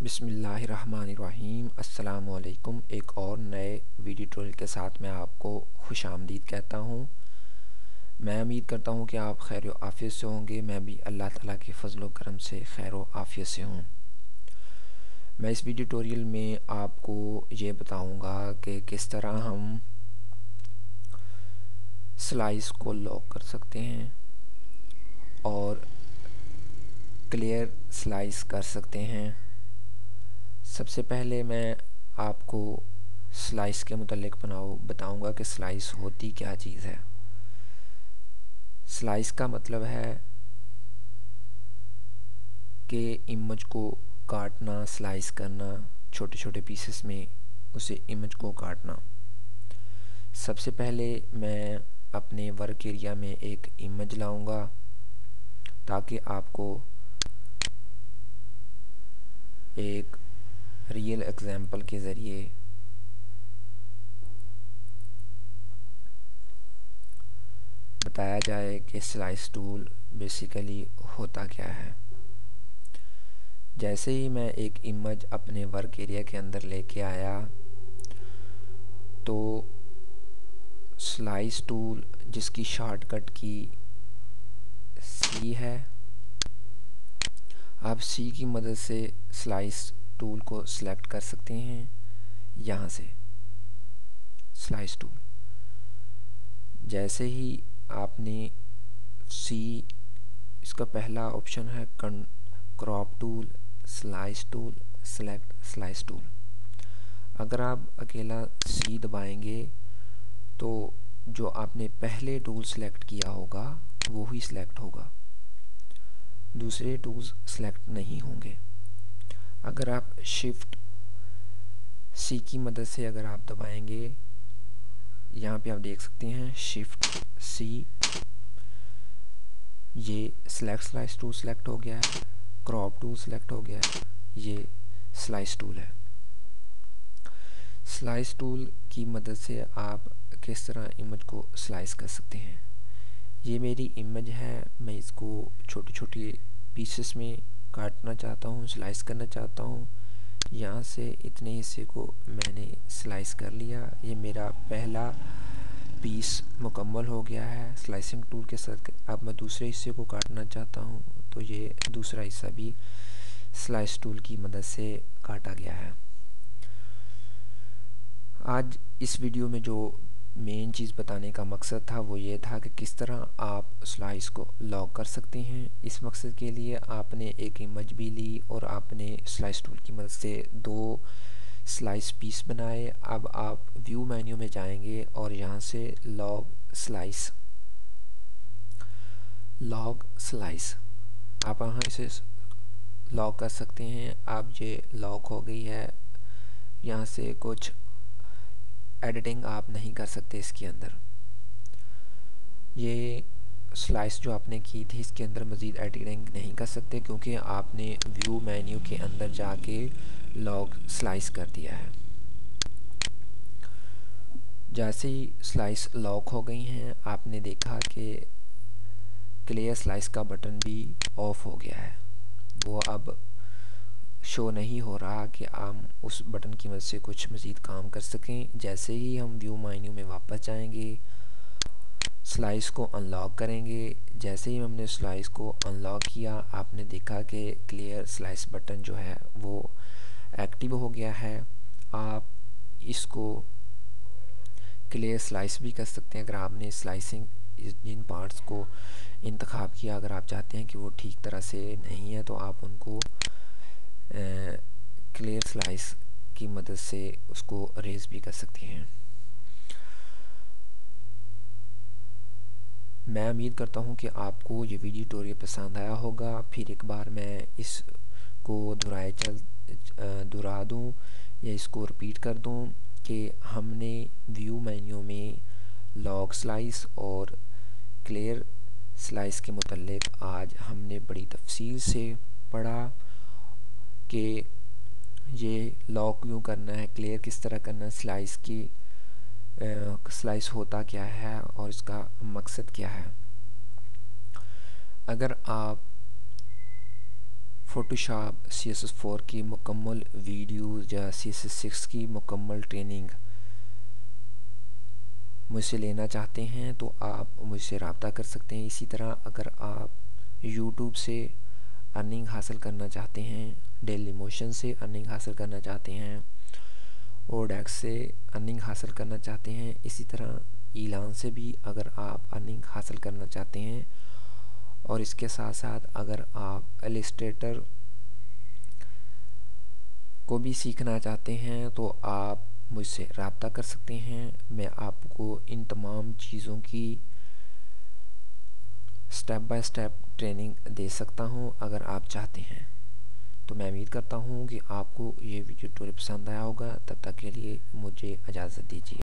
बिस्मिल्लाहिर्रहमानिर्रहीम। अस्सलामुअलैकुम। एक और नए वीडियो ट्यूटोरियल के साथ मैं आपको खुश आमदीद कहता हूँ। मैं उम्मीद करता हूँ कि आप खैर व आफ़ियत से होंगे। मैं भी अल्लाह ताला के फ़ज़ल व करम से खैर व आफ़ियत से हूँ। मैं इस वीडियो ट्यूटोरियल में आपको ये बताऊँगा कि किस तरह हम स्लाइस को लॉक कर सकते हैं और क्लियर स्लाइस कर सकते हैं। सबसे पहले मैं आपको स्लाइस के मुतालिक बताऊंगा कि स्लाइस होती क्या चीज़ है। स्लाइस का मतलब है कि इमेज को काटना, स्लाइस करना, छोटे छोटे पीसेस में उसे इमेज को काटना। सबसे पहले मैं अपने वर्क एरिया में एक इमेज लाऊंगा ताकि आपको एक रियल एग्जाम्पल के ज़रिए बताया जाए कि स्लाइस टूल बेसिकली होता क्या है। जैसे ही मैं एक इमेज अपने वर्क एरिया के अंदर लेके आया तो स्लाइस टूल जिसकी शॉर्टकट की सी है, आप सी की मदद से स्लाइस टूल को सिलेक्ट कर सकते हैं। यहाँ से स्लाइस टूल जैसे ही आपने सी, इसका पहला ऑप्शन है crop tool, slice tool, select slice tool. अगर आप अकेला सी दबाएंगे तो जो आपने पहले टूल सेलेक्ट किया होगा वो ही सिलेक्ट होगा, दूसरे टूल्स सेलेक्ट नहीं होंगे। अगर आप शिफ्ट सी की मदद से अगर आप दबाएंगे, यहाँ पे आप देख सकते हैं शिफ्ट सी, ये सेलेक्ट स्लाइस टूल सेलेक्ट हो गया है, क्रॉप टूल सेलेक्ट हो गया है, ये स्लाइस टूल है। स्लाइस टूल की मदद से आप किस तरह इमेज को स्लाइस कर सकते हैं। ये मेरी इमेज है, मैं इसको छोटे छोटे पीसेस में काटना चाहता हूँ, स्लाइस करना चाहता हूँ। यहाँ से इतने हिस्से को मैंने स्लाइस कर लिया। ये मेरा पहला पीस मुकम्मल हो गया है स्लाइसिंग टूल के साथ। अब मैं दूसरे हिस्से को काटना चाहता हूँ तो ये दूसरा हिस्सा भी स्लाइस टूल की मदद से काटा गया है। आज इस वीडियो में जो मेन चीज़ बताने का मकसद था वो ये था कि किस तरह आप स्लाइस को लॉक कर सकते हैं। इस मकसद के लिए आपने एक इमेज भी ली और आपने स्लाइस टूल की मदद से दो स्लाइस पीस बनाए। अब आप व्यू मेन्यू में जाएंगे और यहाँ से लॉक स्लाइस आप यहाँ इसे लॉक कर सकते हैं। अब ये लॉक हो गई है। यहाँ से कुछ एडिटिंग आप नहीं कर सकते इसके अंदर। ये स्लाइस जो आपने की थी इसके अंदर मज़ीद एडिटिंग नहीं कर सकते क्योंकि आपने व्यू मेन्यू के अंदर जाके लॉक स्लाइस कर दिया है। जैसे ही स्लाइस लॉक हो गई हैं, आपने देखा कि क्लियर स्लाइस का बटन भी ऑफ हो गया है। वो अब शो नहीं हो रहा कि हम उस बटन की मदद से कुछ मज़ीद काम कर सकें। जैसे ही हम व्यू मेन्यू में वापस जाएंगे, स्लाइस को अनलॉक करेंगे। जैसे ही हमने स्लाइस को अनलॉक किया, आपने देखा कि क्लियर स्लाइस बटन जो है वो एक्टिव हो गया है। आप इसको क्लियर स्लाइस भी कर सकते हैं। अगर आपने स्लाइसिंग जिन पार्ट्स को इंतखाब किया, अगर आप चाहते हैं कि वो ठीक तरह से नहीं है तो आप उनको क्लियर स्लाइस की मदद से उसको रेज भी कर सकते हैं। मैं उम्मीद करता हूँ कि आपको ये वीडियो ट्यूटोरियल पसंद आया होगा। फिर एक बार मैं इसको दोहरा दूँ या इसको रिपीट कर दूँ कि हमने व्यू मेन्यू में लॉक स्लाइस और क्लियर स्लाइस के मुतल्लिक आज हमने बड़ी तफसील से पढ़ा कि ये लॉक क्यों करना है, क्लियर किस तरह करना है, स्लाइस होता क्या है और इसका मकसद क्या है। अगर आप फ़ोटोशॉप CSS4 की मुकम्मल वीडियोज़ या CSS6 की मुकम्मल ट्रेनिंग मुझसे लेना चाहते हैं तो आप मुझसे रब्ता कर सकते हैं। इसी तरह अगर आप YouTube से अर्निंग हासिल करना चाहते हैं, डेली मोशन से अर्निंग हासिल करना चाहते हैं, ओडेक्स से अर्निंग हासिल करना चाहते हैं, इसी तरह ईलान से भी अगर आप अर्निंग हासिल करना चाहते हैं, और इसके साथ साथ अगर आप इलस्ट्रेटर को भी सीखना चाहते हैं तो आप मुझसे रब्ता कर सकते हैं। मैं आपको इन तमाम चीज़ों की स्टेप बाय स्टेप ट्रेनिंग दे सकता हूं अगर आप चाहते हैं। तो मैं उम्मीद करता हूं कि आपको ये वीडियो ट्यूटोरियल पसंद आया होगा। तब तक के लिए मुझे इजाज़त दीजिए।